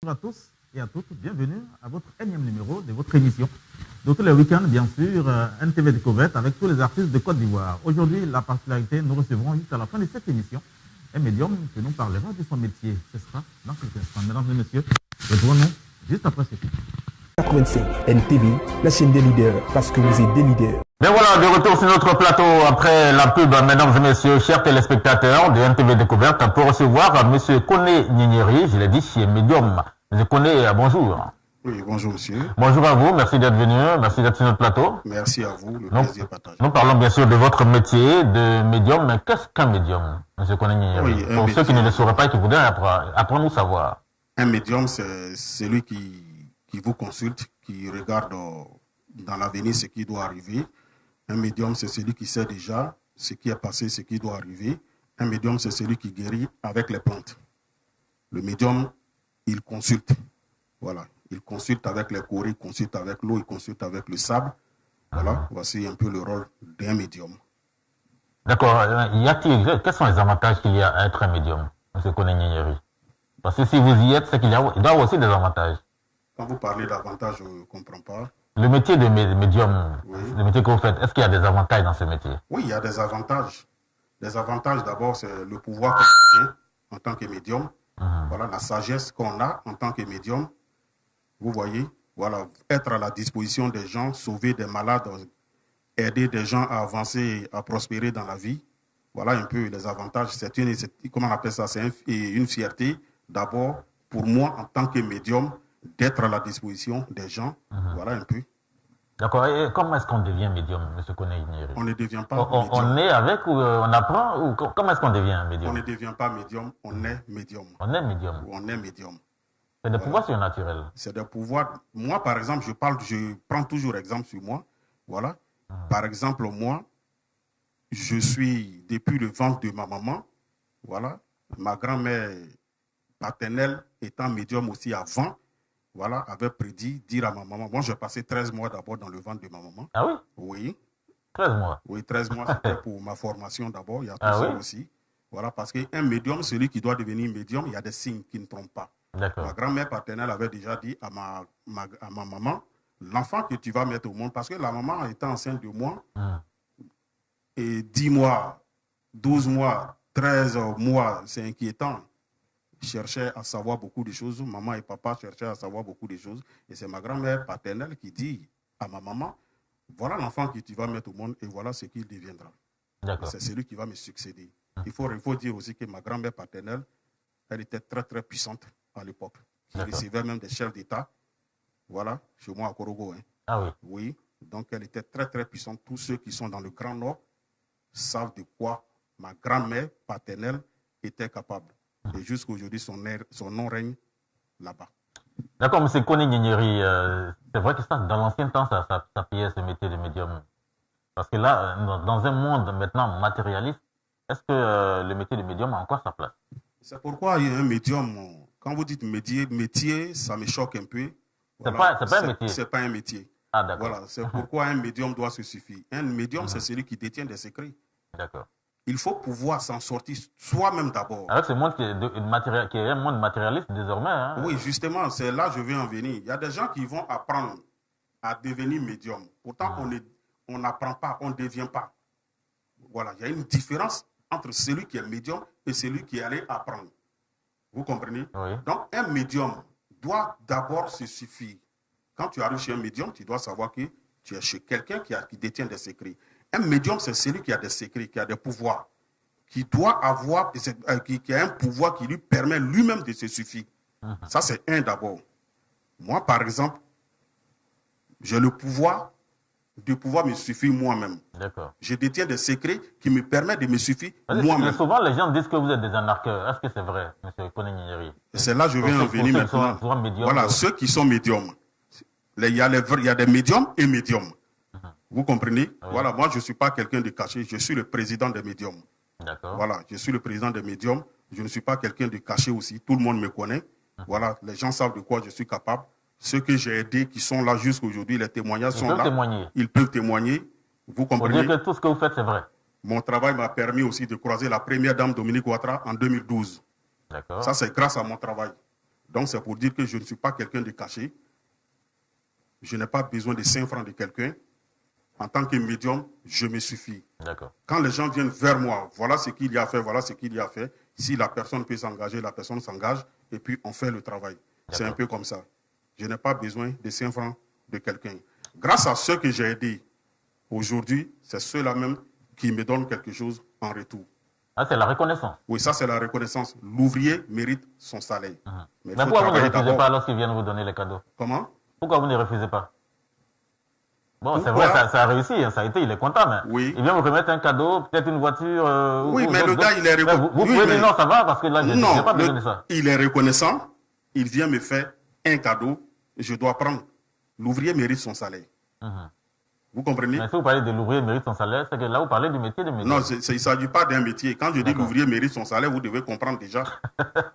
Bonjour à tous et à toutes, bienvenue à votre énième numéro de votre émission. De tous les week-ends, bien sûr, NTV Découverte avec tous les artistes de Côte d'Ivoire. Aujourd'hui, la particularité, nous recevrons juste à la fin de cette émission un médium qui nous parlera de son métier. Ce sera dans quelques instants. Mesdames et messieurs, retrouvons-nous juste après ceci. 85 NTV, la chaîne des leaders, parce que vous êtes des leaders. Bien voilà, de retour sur notre plateau après la pub, mesdames et messieurs, chers téléspectateurs de NTV Découverte, pour recevoir M. Koné Ninyeri, je l'ai dit, chez Medium. M. Koné, bonjour. Oui, bonjour monsieur. Bonjour à vous, merci d'être venu, merci d'être sur notre plateau. Merci à vous, le plaisir partagé. Nous parlons bien sûr de votre métier de médium, mais qu'est-ce qu'un médium, M. Koné Ninyeri? Oui, pour ceux qui ne le sauraient pas et qui voudraient apprendre nous savoir. Un médium, c'est celui qui vous consulte, qui regarde dans l'avenir ce qui doit arriver. Un médium, c'est celui qui sait déjà ce qui est passé, ce qui doit arriver. Un médium, c'est celui qui guérit avec les plantes. Le médium, il consulte. Voilà. Il consulte avec les coraux, il consulte avec l'eau, il consulte avec le sable. Voilà. Voici un peu le rôle d'un médium. D'accord. Quels sont les avantages qu'il y a à être un médium, M. Koné Ninyeri? Parce que si vous y êtes, c'est qu'il doit avoir aussi des avantages. Quand vous parlez d'avantages, je ne comprends pas. Le métier de médium, Oui. le métier que vous faites, est-ce qu'il y a des avantages dans ce métier? Oui, il y a des avantages. Les avantages, d'abord, c'est le pouvoir qu'on tient en tant que médium. Voilà, la sagesse qu'on a en tant que médium. Vous voyez, voilà, être à la disposition des gens, sauver des malades, aider des gens à avancer, à prospérer dans la vie. Voilà un peu les avantages. Comment on appelle ça? C'est une fierté, d'abord, pour moi, en tant que médium, d'être à la disposition des gens. Voilà un peu. D'accord. Et comment est-ce qu'on devient médium, M. Koné Ninyeri? On ne devient pas médium. On est avec ou on apprend ou comment est-ce qu'on devient médium? On ne devient pas médium, on est médium. On est médium. On est médium. C'est des pouvoirs surnaturels. C'est des pouvoirs. Moi, par exemple, je prends toujours exemple sur moi. Voilà. Par exemple, moi, je suis depuis le ventre de ma maman. Voilà. Ma grand-mère paternelle étant médium aussi avant. Voilà, avait prédit, dire à ma maman. Moi, j'ai passé 13 mois d'abord dans le ventre de ma maman. Ah oui? Oui. 13 mois. Oui, 13 mois, c'était pour ma formation d'abord. Il y a tout Ah ça oui? aussi. Voilà, parce qu'un médium, celui qui doit devenir médium, il y a des signes qui ne trompent pas. D'accord. Ma grand-mère paternelle avait déjà dit à ma maman, l'enfant que tu vas mettre au monde, parce que la maman était enceinte de moi, et 10 mois, 12 mois, 13 mois, c'est inquiétant. Cherchait à savoir beaucoup de choses. Maman et papa cherchaient à savoir beaucoup de choses. Et c'est ma grand-mère paternelle qui dit à ma maman, voilà l'enfant que tu vas mettre au monde et voilà ce qu'il deviendra. C'est celui qui va me succéder. Il faut dire aussi que ma grand-mère paternelle, elle était très très puissante à l'époque. Elle recevait même des chefs d'État. Voilà, chez moi à Korogo. Hein. Ah oui? Oui, donc elle était très très puissante. Tous ceux qui sont dans le Grand Nord savent de quoi ma grand-mère paternelle était capable. Et jusqu'à aujourd'hui, son nom règne là-bas. D'accord, M. Koné Ninyeri, c'est vrai que ça, dans l'ancien temps, ça payait ce métier de médium. Parce que là, dans un monde maintenant matérialiste, est-ce que le métier de médium a encore sa place? C'est pourquoi il y a un médium. Quand vous dites métier, ça me choque un peu. Voilà. C'est pas un métier. C'est pas un métier. Ah, d'accord. Voilà, c'est pourquoi un médium doit se suffire. Un médium, c'est celui qui détient des secrets. D'accord. Il faut pouvoir s'en sortir soi-même d'abord. Avec ce monde qui est un monde matérialiste désormais. Hein. Oui, justement, c'est là que je vais en venir. Il y a des gens qui vont apprendre à devenir médium. Pourtant, on n'apprend pas, on ne devient pas. Voilà, il y a une différence entre celui qui est médium et celui qui est allé apprendre. Vous comprenez? Oui. Donc, un médium doit d'abord se suffire. Quand tu arrives chez un médium, tu dois savoir que tu es chez quelqu'un qui détient des secrets. Un médium, c'est celui qui a des secrets, qui a des pouvoirs, qui doit avoir, qui a un pouvoir qui lui permet lui-même de se suffire. Ça, c'est un d'abord. Moi, par exemple, j'ai le pouvoir de pouvoir me suffire moi-même. D'accord. Je détiens des secrets qui me permettent de me suffire moi-même. Souvent, les gens disent que vous êtes des anarcheurs. Est-ce que c'est vrai, M. Koné Ninyeri? C'est là que je vais en venir maintenant. Voilà, ceux qui sont médiums. Il y a des médiums et médiums. Vous comprenez? Oui. Voilà, moi, je ne suis pas quelqu'un de caché. Je suis le président des médiums. D'accord. Voilà, je suis le président des médiums. Je ne suis pas quelqu'un de caché aussi. Tout le monde me connaît. Voilà, les gens savent de quoi je suis capable. Ceux que j'ai aidés, qui sont là jusqu'à aujourd'hui, les témoignages sont là. Ils peuvent témoigner. Vous comprenez? Pour dire que tout ce que vous faites, c'est vrai. Mon travail m'a permis aussi de croiser la première dame Dominique Ouattara en 2012. D'accord. Ça, c'est grâce à mon travail. Donc, c'est pour dire que je ne suis pas quelqu'un de caché. Je n'ai pas besoin de 5 francs de quelqu'un. En tant que médium, je me suffis. Quand les gens viennent vers moi, voilà ce qu'il y a fait, voilà ce qu'il y a fait. Si la personne peut s'engager, la personne s'engage et puis on fait le travail. C'est un peu comme ça. Je n'ai pas besoin de 5 francs de quelqu'un. Grâce à ceux que j'ai aidés aujourd'hui, c'est ceux-là même qui me donnent quelque chose en retour. Ah, c'est la reconnaissance. Oui, ça c'est la reconnaissance. L'ouvrier mérite son salaire. Mais pourquoi vous ne refusez pas lorsqu'ils viennent vous donner les cadeaux? Comment? Pourquoi vous ne refusez pas? Bon, c'est vrai, ça a réussi, ça a été, il est content, mais il vient vous remettre un cadeau, peut-être une voiture. Oui, mais le gars, il est reconnaissant. Vous pouvez dire non, ça va, parce que là, je n'ai pas besoin de ça. Il est reconnaissant, il vient me faire un cadeau, je dois prendre. L'ouvrier mérite son salaire. Vous comprenez? Mais si vous parlez de l'ouvrier mérite son salaire, c'est que là, vous parlez du métier de médium. Non, il ne s'agit pas d'un métier. Quand je dis l'ouvrier mérite son salaire, vous devez comprendre déjà.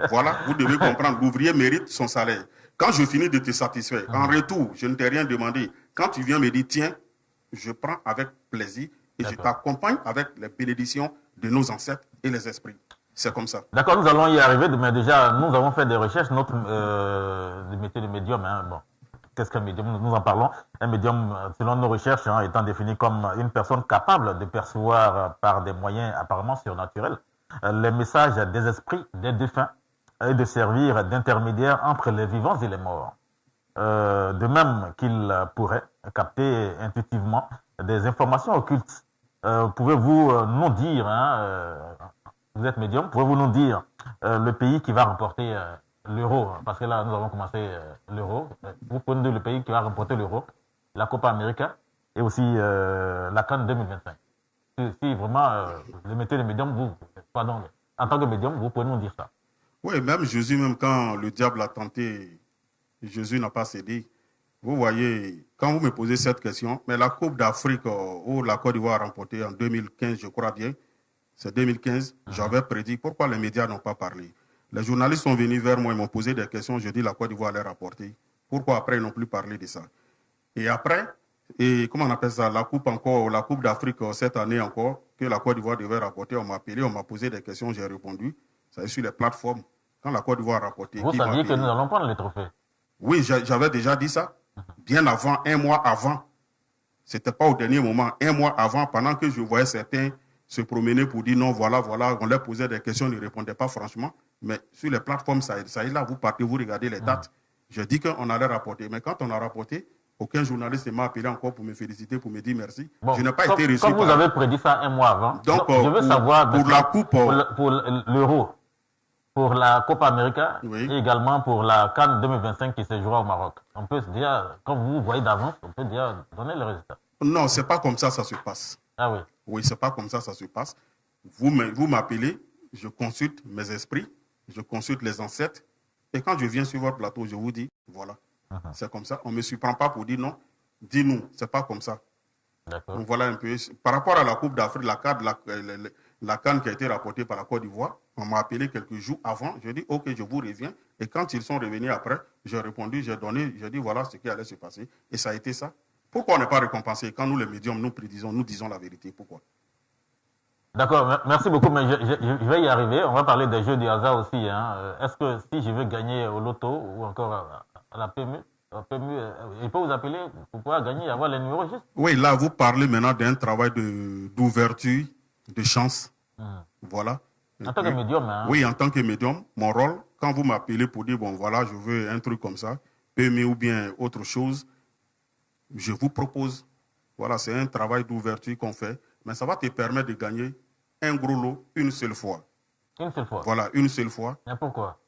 Voilà, vous devez comprendre. L'ouvrier mérite son salaire. Quand je finis de te satisfaire, en retour, je ne t'ai rien demandé. Quand tu viens me dire, tiens, je prends avec plaisir et je t'accompagne avec les bénédictions de nos ancêtres et les esprits. C'est comme ça. D'accord, nous allons y arriver, mais déjà, nous avons fait des recherches. Notre le métier de médium, bon, qu'est-ce qu'un médium? Nous en parlons. Un médium, selon nos recherches, étant défini comme une personne capable de percevoir par des moyens apparemment surnaturels les messages des esprits des défunts et de servir d'intermédiaire entre les vivants et les morts. De même qu'il pourrait capter intuitivement des informations occultes. Pouvez-vous nous dire, vous êtes médium, pouvez-vous nous dire le pays qui va remporter l'euro? Parce que là, nous avons commencé l'euro. Vous pouvez nous dire le pays qui va remporter l'euro, la Copa América et aussi la CAN 2025. Si vraiment le métier de médium, en tant que médium, vous pouvez nous dire ça. Oui, même Jésus, même quand le diable a tenté, Jésus n'a pas cédé. Vous voyez, quand vous me posez cette question, mais la Coupe d'Afrique où la Côte d'Ivoire a remporté en 2015, je crois bien, c'est 2015, j'avais prédit pourquoi les médias n'ont pas parlé. Les journalistes sont venus vers moi et m'ont posé des questions, je dis la Côte d'Ivoire allait rapporter. Pourquoi après ils n'ont plus parlé de ça? Et après, comment on appelle ça, la Coupe d'Afrique cette année encore, que la Côte d'Ivoire devait rapporter, on m'a appelé, on m'a posé des questions, j'ai répondu. Ça est sur les plateformes. Quand la Côte d'Ivoire a rapporté... Vous saviez que nous allons prendre les trophées? Oui, j'avais déjà dit ça. Bien avant, un mois avant. Ce n'était pas au dernier moment. Un mois avant, pendant que je voyais certains se promener pour dire non, voilà, on leur posait des questions, ils ne répondaient pas franchement. Mais sur les plateformes, ça est là, vous partez, vous regardez les dates. Je dis qu'on allait rapporter. Mais quand on a rapporté, aucun journaliste ne m'a appelé encore pour me féliciter, pour me dire merci. Bon, je n'ai pas été reçu. Comme vous avez prédit ça un mois avant, donc, je veux savoir pour la Coupe... Pour l'Euro, pour la Copa América et également pour la CAN 2025 qui se jouera au Maroc. On peut se dire, quand vous voyez d'avance, on peut dire, donner le résultat. Non, ce n'est pas comme ça se passe. Ah oui? Oui, ce n'est pas comme ça se passe. Vous m'appelez, je consulte mes esprits, je consulte les ancêtres, et quand je viens sur votre plateau, je vous dis, voilà, c'est comme ça. On ne me surprend pas pour dire non, dis-nous, ce n'est pas comme ça. Donc voilà un peu. Par rapport à la Coupe d'Afrique, la CAN qui a été rapportée par la Côte d'Ivoire, on m'a appelé quelques jours avant. Je dis, OK, je vous reviens. Et quand ils sont revenus après, j'ai répondu, j'ai donné, j'ai dit, voilà ce qui allait se passer. Et ça a été ça. Pourquoi on n'est pas récompensé? Quand nous, les médiums, nous disons la vérité. Pourquoi? D'accord, merci beaucoup. Mais je vais y arriver. On va parler des jeux du hasard aussi. Est-ce que si je veux gagner au loto ou encore à la PMU, il peut vous appeler pour pouvoir gagner et avoir les numéros justes? Oui, là, vous parlez maintenant d'un travail d'ouverture, de chance. Voilà. En tant que médium, Oui, en tant que médium, mon rôle, quand vous m'appelez pour dire, bon, voilà, je veux un truc comme ça, PME ou bien autre chose, je vous propose. Voilà, c'est un travail d'ouverture qu'on fait, mais ça va te permettre de gagner un gros lot une seule fois. Une seule fois? Voilà, une seule fois. Mais pourquoi?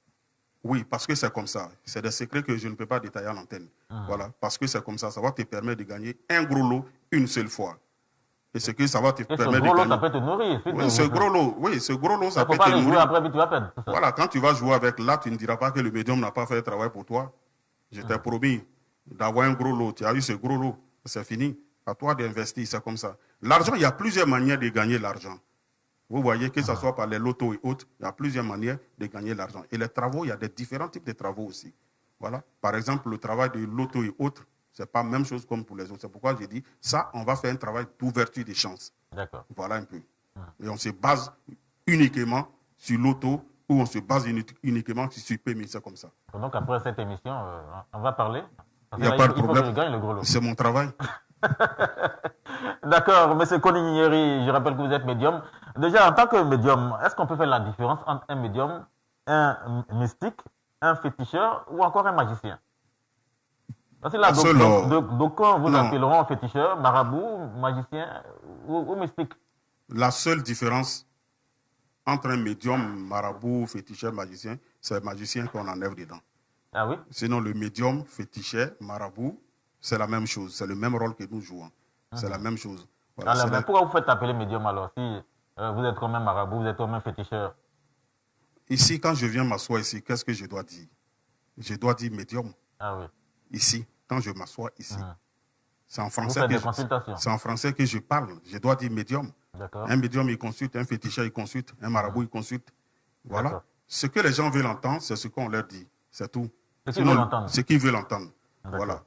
Oui, parce que c'est comme ça. C'est des secrets que je ne peux pas détailler à l'antenne. Voilà, parce que c'est comme ça. Ça va te permettre de gagner un gros lot une seule fois. Et ce que ça va te permettre de gagner. Ce gros lot, ça peut te nourrir. Oui, ce gros lot, ça peut te nourrir. Jouer après, tu vas perdre. Voilà, quand tu vas jouer avec là, tu ne diras pas que le médium n'a pas fait le travail pour toi. Je t'ai promis d'avoir un gros lot. Tu as eu ce gros lot. C'est fini. À toi d'investir, c'est comme ça. L'argent, il y a plusieurs manières de gagner l'argent. Vous voyez, que ce soit par les lotos et autres, il y a plusieurs manières de gagner l'argent. Et les travaux, il y a des différents types de travaux aussi. Voilà. Par exemple, le travail de loto et autres, ce n'est pas la même chose comme pour les autres. C'est pourquoi j'ai dit, ça, on va faire un travail d'ouverture des chances. D'accord. Voilà un peu. Et on se base uniquement sur l'auto où on se base uniquement sur PMI, c'est comme ça. Donc après cette émission, on va parler. Il n'y a pas de problème. Il faut que je gagne le gros lot. C'est mon travail. D'accord, M. Kony Gnigneri, je rappelle que vous êtes médium. Déjà, en tant que médium, est-ce qu'on peut faire la différence entre un médium, un mystique, un féticheur ou encore un magicien? Parce que là, d'aucuns vous appelleront féticheur, marabout, magicien ou mystique. La seule différence entre un médium, marabout, féticheur, magicien, c'est le magicien qu'on enlève dedans. Ah oui? Sinon, le médium, féticheur, marabout, c'est la même chose. C'est le même rôle que nous jouons. C'est la même chose. Voilà, alors, mais pourquoi vous faites appeler médium alors si vous êtes comme un marabout, vous êtes comme un féticheur? Ici, quand je viens m'asseoir ici, qu'est-ce que je dois dire? Je dois dire médium. Ah oui. Ici, quand je m'assois ici. C'est en français que je parle. Je dois dire médium. Un médium, il consulte. Un féticheur, il consulte. Un marabout, il consulte. Voilà. Ce que les gens veulent entendre, c'est ce qu'on leur dit. C'est tout. Ce qu'ils veulent entendre. Voilà.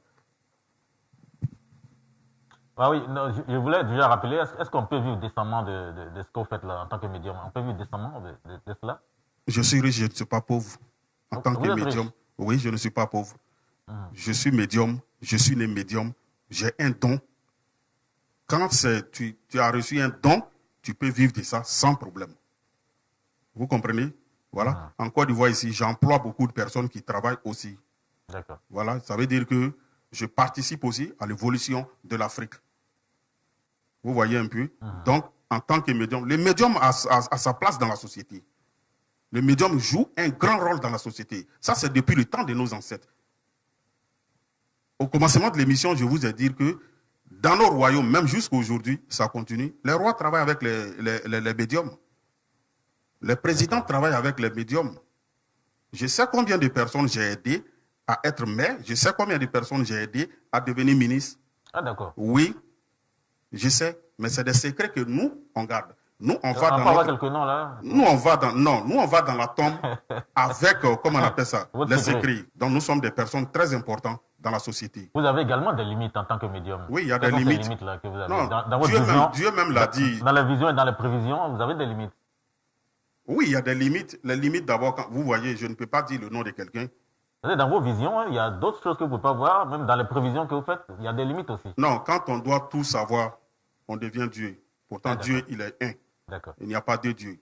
Ah oui, non, je voulais déjà rappeler, est-ce qu'on peut vivre décemment de ce que vous faites là en tant que médium? On peut vivre décemment de cela? Je suis riche, je ne suis pas pauvre. En tant que médium, oui, je ne suis pas pauvre. Je suis médium, je suis né médium, j'ai un don. Quand tu as reçu un don, tu peux vivre de ça sans problème. Vous comprenez? Voilà. En Côte d'Ivoire ici, j'emploie beaucoup de personnes qui travaillent aussi. D'accord. Voilà, ça veut dire que je participe aussi à l'évolution de l'Afrique. Vous voyez un peu? Donc, en tant que médium, le médium a sa place dans la société. Le médium joue un grand rôle dans la société. Ça, c'est depuis le temps de nos ancêtres. Au commencement de l'émission, je vous ai dit que dans nos royaumes, même jusqu'à aujourd'hui, ça continue. Les rois travaillent avec les médiums. Les présidents travaillent avec les médiums. Je sais combien de personnes j'ai aidé à être maire. Je sais combien de personnes j'ai aidé à devenir ministre. Ah, d'accord. Oui, je sais. Mais c'est des secrets que nous, on garde. Nous, on va dans quelques noms, là. Nous, on va dans la tombe avec, comment on appelle ça, les secrets. Donc, nous sommes des personnes très importantes dans la société. Vous avez également des limites en tant que médium. Oui, il y a des limites. Ces limites là que vous avez. Non, dans votre vision, Dieu même l'a dit. Dans la vision et dans les prévisions, vous avez des limites. Oui, il y a des limites. Les limites, d'abord, quand vous voyez, je ne peux pas dire le nom de quelqu'un. Dans vos visions, il y a d'autres choses que vous ne pouvez pas voir, même dans les prévisions que vous faites, il y a des limites aussi. Non, quand on doit tout savoir, on devient Dieu. Pourtant, Dieu, il est un. D'accord. Il n'y a pas de Dieu.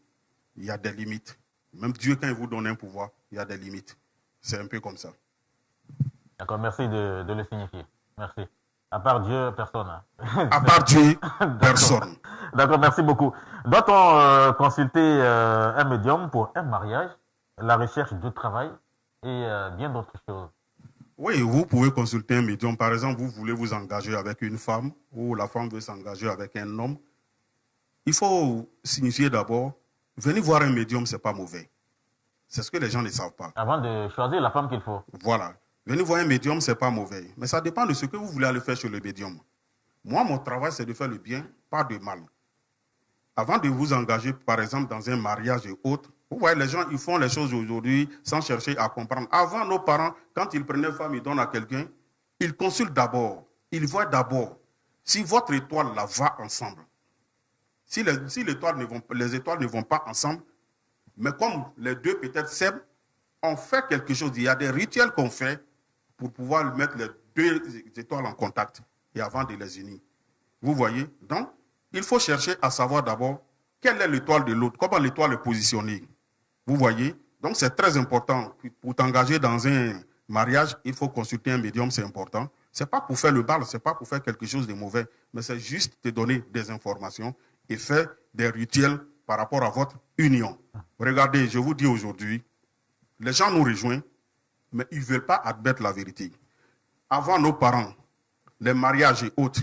Il y a des limites. Même Dieu, quand il vous donne un pouvoir, il y a des limites. C'est un peu comme ça. D'accord, merci de le signifier. Merci. À part Dieu, personne. À part Dieu, personne. D'accord, merci beaucoup. Doit-on consulter un médium pour un mariage, la recherche de travail et bien d'autres choses? Oui, vous pouvez consulter un médium. Par exemple, vous voulez vous engager avec une femme ou la femme veut s'engager avec un homme. Il faut signifier d'abord, venir voir un médium, ce n'est pas mauvais. C'est ce que les gens ne savent pas. Avant de choisir la femme qu'il faut. Voilà. Venir voir un médium, ce n'est pas mauvais. Mais ça dépend de ce que vous voulez aller faire chez le médium. Moi, mon travail, c'est de faire le bien, pas de mal. Avant de vous engager, par exemple, dans un mariage et autres, vous voyez, les gens, ils font les choses aujourd'hui sans chercher à comprendre. Avant, nos parents, quand ils prenaient femme, ils donnent à quelqu'un, ils consultent d'abord. Ils voient d'abord si votre étoile là va ensemble. Si les étoiles ne vont pas ensemble, mais comme les deux peut-être s'aiment, on fait quelque chose. Il y a des rituels qu'on fait pour pouvoir mettre les deux étoiles en contact et avant de les unir. Vous voyez? Donc, il faut chercher à savoir d'abord quelle est l'étoile de l'autre, comment l'étoile est positionnée. Vous voyez? Donc, c'est très important. Pour t'engager dans un mariage, il faut consulter un médium, c'est important. Ce n'est pas pour faire le bal, ce n'est pas pour faire quelque chose de mauvais, mais c'est juste te donner des informations et faire des rituels par rapport à votre union. Regardez, je vous dis aujourd'hui, les gens nous rejoignent, mais ils ne veulent pas admettre la vérité. Avant nos parents, les mariages et autres,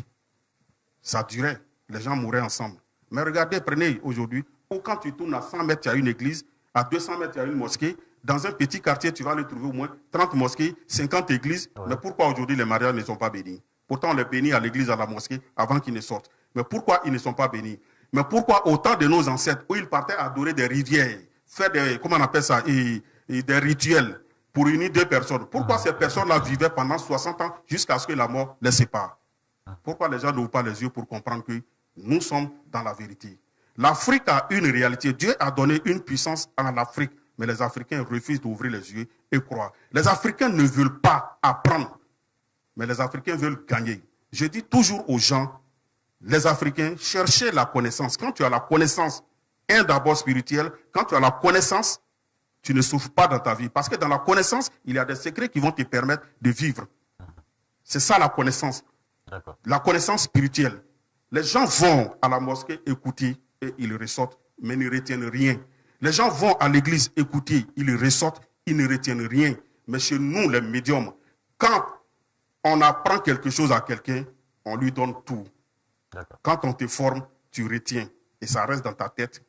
ça durait, les gens mouraient ensemble. Mais regardez, prenez aujourd'hui, quand tu tournes à 100 mètres, il y a une église, à 200 mètres, il y a une mosquée. Dans un petit quartier, tu vas aller trouver au moins 30 mosquées, 50 églises. Ouais. Mais pourquoi aujourd'hui les mariages ne sont pas bénis? Pourtant, on les bénit à l'église, à la mosquée, avant qu'ils ne sortent. Mais pourquoi ils ne sont pas bénis? Mais pourquoi autant de nos ancêtres, où ils partaient adorer des rivières, faire des, comment on appelle ça, et des rituels pour unir deux personnes? Pourquoi ces personnes-là vivaient pendant 60 ans jusqu'à ce que la mort les sépare? Pourquoi les gens n'ouvrent pas les yeux pour comprendre que nous sommes dans la vérité? L'Afrique a une réalité. Dieu a donné une puissance à l'Afrique. mais les Africains refusent d'ouvrir les yeux et croire. Les Africains ne veulent pas apprendre, mais les Africains veulent gagner. Je dis toujours aux gens, les Africains, cherchez la connaissance. Quand tu as la connaissance, d'abord spirituelle, quand tu as la connaissance, tu ne souffres pas dans ta vie. Parce que dans la connaissance, il y a des secrets qui vont te permettre de vivre. C'est ça la connaissance. La connaissance spirituelle. Les gens vont à la mosquée écouter et ils ressortent, mais ne retiennent rien. Les gens vont à l'église écouter, ils ressortent, ils ne retiennent rien. Mais chez nous, les médiums, quand on apprend quelque chose à quelqu'un, on lui donne tout. Quand on te forme, tu retiens. Et ça reste dans ta tête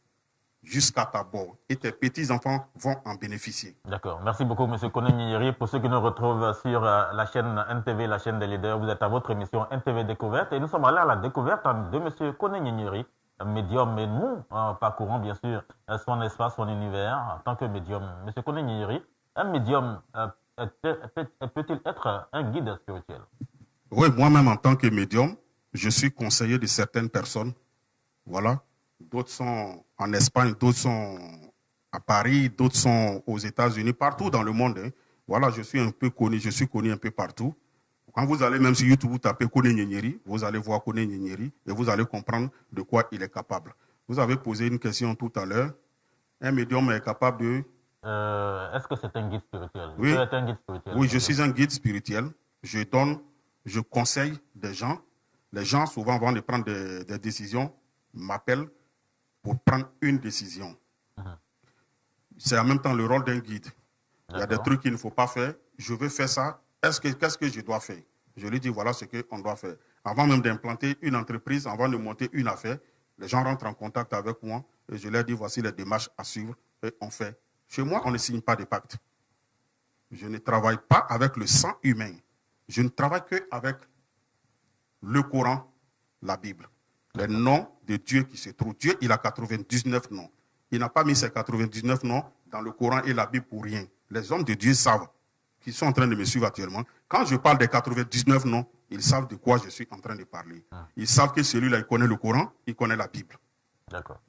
jusqu'à ta mort. Et tes petits-enfants vont en bénéficier. D'accord. Merci beaucoup, M. Koné Nyinyiri. Pour ceux qui nous retrouvent sur la chaîne NTV, la chaîne des leaders, vous êtes à votre émission NTV Découverte. Et nous sommes allés à la découverte de M. Koné Nyinyiri, médium. Et nous, parcourons bien sûr son espace, son univers en tant que médium. M. Koné Nyinyiri, un médium peut-il être un guide spirituel? Oui, moi-même en tant que médium, je suis conseiller de certaines personnes. Voilà. D'autres sont en Espagne, d'autres sont à Paris, d'autres sont aux États-Unis, partout dans le monde. Hein. Voilà, je suis connu un peu partout. Quand vous allez même sur YouTube, vous tapez Koné Nyinyiri, vous allez voir Koné Nyinyiri et vous allez comprendre de quoi il est capable. Vous avez posé une question tout à l'heure. Un médium est capable de... Est-ce que c'est un guide spirituel? Oui, un guide spirituel, oui, je suis un guide spirituel. Je conseille des gens. Les gens, souvent, avant de prendre des décisions, m'appellent pour prendre une décision. C'est en même temps le rôle d'un guide. Il y a des trucs qu'il ne faut pas faire. Je veux faire ça. Qu'est-ce que je dois faire? Je lui dis, voilà ce qu'on doit faire. Avant même d'implanter une entreprise, avant de monter une affaire, les gens rentrent en contact avec moi et je leur dis, voici les démarches à suivre et on fait. Chez moi, on ne signe pas de pacte. Je ne travaille pas avec le sang humain. Je ne travaille qu'avec le Coran, la Bible. Les noms de Dieu qui se trouvent. Dieu, il a 99 noms. Il n'a pas mis ces 99 noms dans le Coran et la Bible pour rien. Les hommes de Dieu savent, qui sont en train de me suivre actuellement. Quand je parle des 99 noms, ils savent de quoi je suis en train de parler. Ils savent que celui-là, il connaît le Coran, il connaît la Bible. D'accord.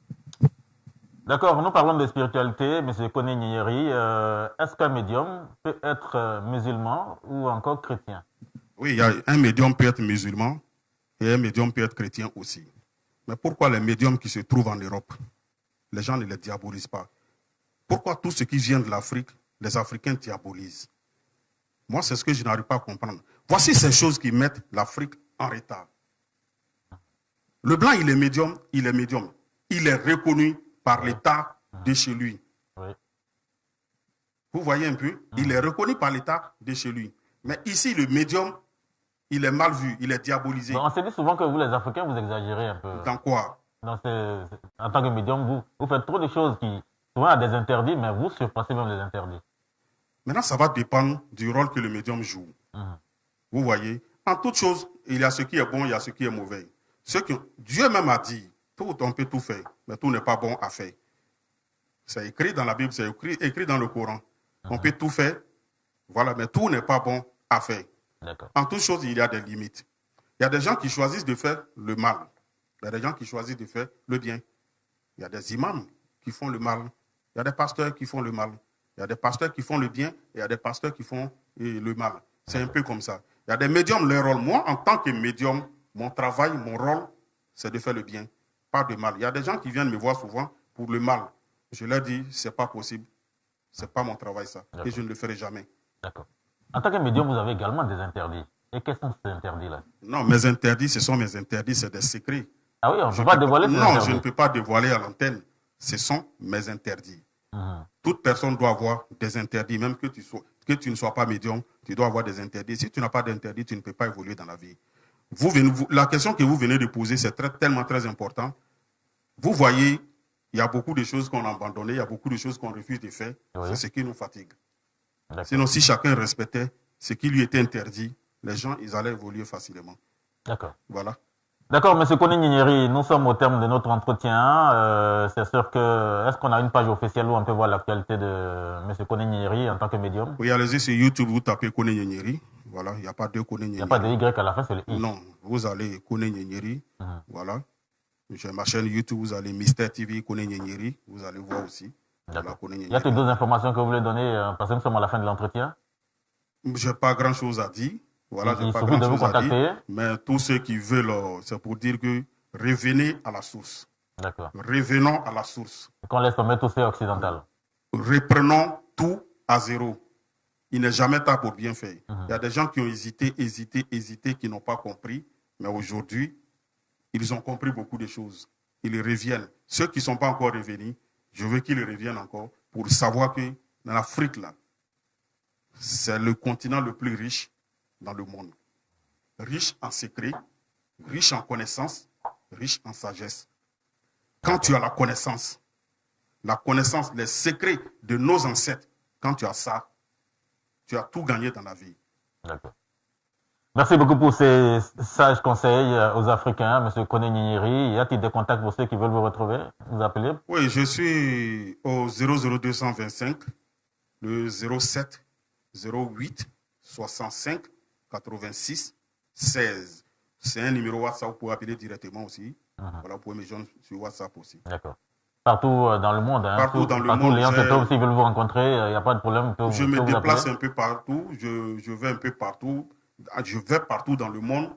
D'accord, nous parlons de spiritualité, M. Koné Nyinyiri. Est-ce qu'un médium peut être musulman ou encore chrétien? Oui, un médium peut être musulman et un médium peut être chrétien aussi. Mais pourquoi les médiums qui se trouvent en Europe, les gens ne les diabolisent pas? Pourquoi tout ce qui vient de l'Afrique, les Africains diabolisent? Moi, c'est ce que je n'arrive pas à comprendre. Voici ces choses qui mettent l'Afrique en retard. Le blanc, il est médium, il est médium. Il est reconnu par l'État de chez lui. Vous voyez un peu? Il est reconnu par l'État de chez lui. Mais ici, le médium, il est mal vu, il est diabolisé. On se dit souvent que vous, les Africains, vous exagérez un peu. Dans quoi? En tant que médium, vous faites trop de choses qui souvent a des interdits, mais vous surpassez même les interdits. Maintenant, ça va dépendre du rôle que le médium joue. Vous voyez? En toute chose, il y a ce qui est bon, il y a ce qui est mauvais. Dieu même a dit, on peut tout faire, mais tout n'est pas bon à faire. C'est écrit dans la Bible, c'est écrit dans le Coran. On peut tout faire, voilà, mais tout n'est pas bon à faire. En toute chose, il y a des limites. Il y a des gens qui choisissent de faire le mal. Il y a des gens qui choisissent de faire le bien. Il y a des imams qui font le mal. Il y a des pasteurs qui font le mal. Il y a des pasteurs qui font le bien et il y a des pasteurs qui font le mal. C'est un peu comme ça. Il y a des médiums, leur rôle. Moi, en tant que médium, mon travail, mon rôle, c'est de faire le bien, pas de mal. Il y a des gens qui viennent me voir souvent pour le mal. Je leur dis, c'est pas possible. C'est pas mon travail, ça. Et je ne le ferai jamais. D'accord. En tant que médium, vous avez également des interdits. Et quels sont ces interdits-là? Non, mes interdits, ce sont mes interdits, c'est des secrets. Ah oui, on ne peut pas dévoiler ces interdits? Non, je ne peux pas dévoiler à l'antenne. Ce sont mes interdits. Toute personne doit avoir des interdits, même que tu ne sois pas médium, tu dois avoir des interdits. Si tu n'as pas d'interdit, tu ne peux pas évoluer dans la vie. La question que vous venez de poser, c'est tellement très important. Vous voyez, il y a beaucoup de choses qu'on a abandonnées, il y a beaucoup de choses qu'on refuse de faire. Oui. C'est ce qui nous fatigue. Sinon, si chacun respectait ce qui lui était interdit, les gens, ils allaient évoluer facilement. D'accord. Voilà. D'accord, M. Koné Nyinyiri, nous sommes au terme de notre entretien. C'est sûr que, est-ce qu'on a une page officielle où on peut voir l'actualité de M. Koné Nyinyiri en tant que médium? Oui, allez-y sur YouTube, vous tapez Koné Nyinyiri. Voilà, il n'y a pas deux Koné Nyinyiri. Il n'y a pas de Y à la fin, c'est le I. Non, vous allez Koné Nyinyiri. Voilà. J'ai ma chaîne YouTube, vous allez Mister TV Koné Nyinyiri. Vous allez voir aussi. Il y a toutes deux informations que vous voulez donner, parce que nous sommes à la fin de l'entretien. Je n'ai pas grand-chose à dire. Voilà, il suffit de vous contacter. Mais tous ceux qui veulent, c'est pour dire que revenez à la source. D'accord. Revenons à la source. Qu'on laisse tomber tout ce occidental. Reprenons tout à zéro. Il n'est jamais tard pour bien faire. Il y a des gens qui ont hésité, qui n'ont pas compris. Mais aujourd'hui, ils ont compris beaucoup de choses. Ils reviennent. Ceux qui ne sont pas encore revenus, je veux qu'ils reviennent encore pour savoir que dans l'Afrique, là, c'est le continent le plus riche dans le monde. Riche en secrets, riche en connaissances, riche en sagesse. Quand tu as la connaissance, les secrets de nos ancêtres, quand tu as ça, tu as tout gagné dans la vie. D'accord. Merci beaucoup pour ces sages conseils aux Africains, M. Koné Gnigniri. Y a-t-il des contacts pour ceux qui veulent vous retrouver, vous appeler? Oui, je suis au 00225, le 07 08 65 86 16. C'est un numéro WhatsApp, vous pouvez appeler directement aussi. Voilà, vous pouvez me joindre sur WhatsApp aussi. D'accord. Partout dans le monde. Hein, partout dans le monde. Les gens s'ils veulent vous rencontrer, il n'y a pas de problème. Je me déplace un peu partout. Je vais un peu partout. Je vais partout dans le monde.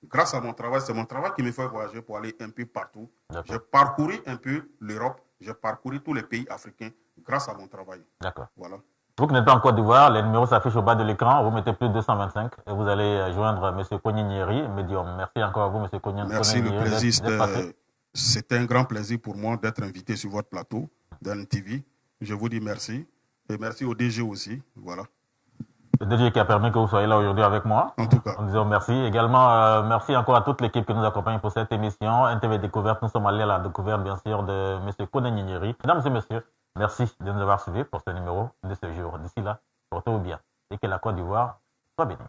Grâce à mon travail, c'est mon travail qui me fait voyager pour aller un peu partout. J'ai parcouru un peu l'Europe. J'ai parcouru tous les pays africains grâce à mon travail. D'accord. Voilà. Vous qui n'êtes pas en Côte d'Ivoire, les numéros s'affichent au bas de l'écran. Vous mettez plus 225 et vous allez joindre M. Koné Gnigniri, médium. Merci encore à vous, M. Koné Gnigniri. Merci, le plaisir. C'était un grand plaisir pour moi d'être invité sur votre plateau d'NTV. Je vous dis merci. Et merci au DG aussi. Voilà. Le DG qui a permis que vous soyez là aujourd'hui avec moi. En tout cas. En disant merci. Également, merci encore à toute l'équipe qui nous accompagne pour cette émission. NTV Découverte, nous sommes allés à la découverte, bien sûr, de M. Koné Gnigniri. Mesdames et messieurs, merci de nous avoir suivis pour ce numéro de ce jour. D'ici là, portez-vous bien et que la Côte d'Ivoire soit bénie.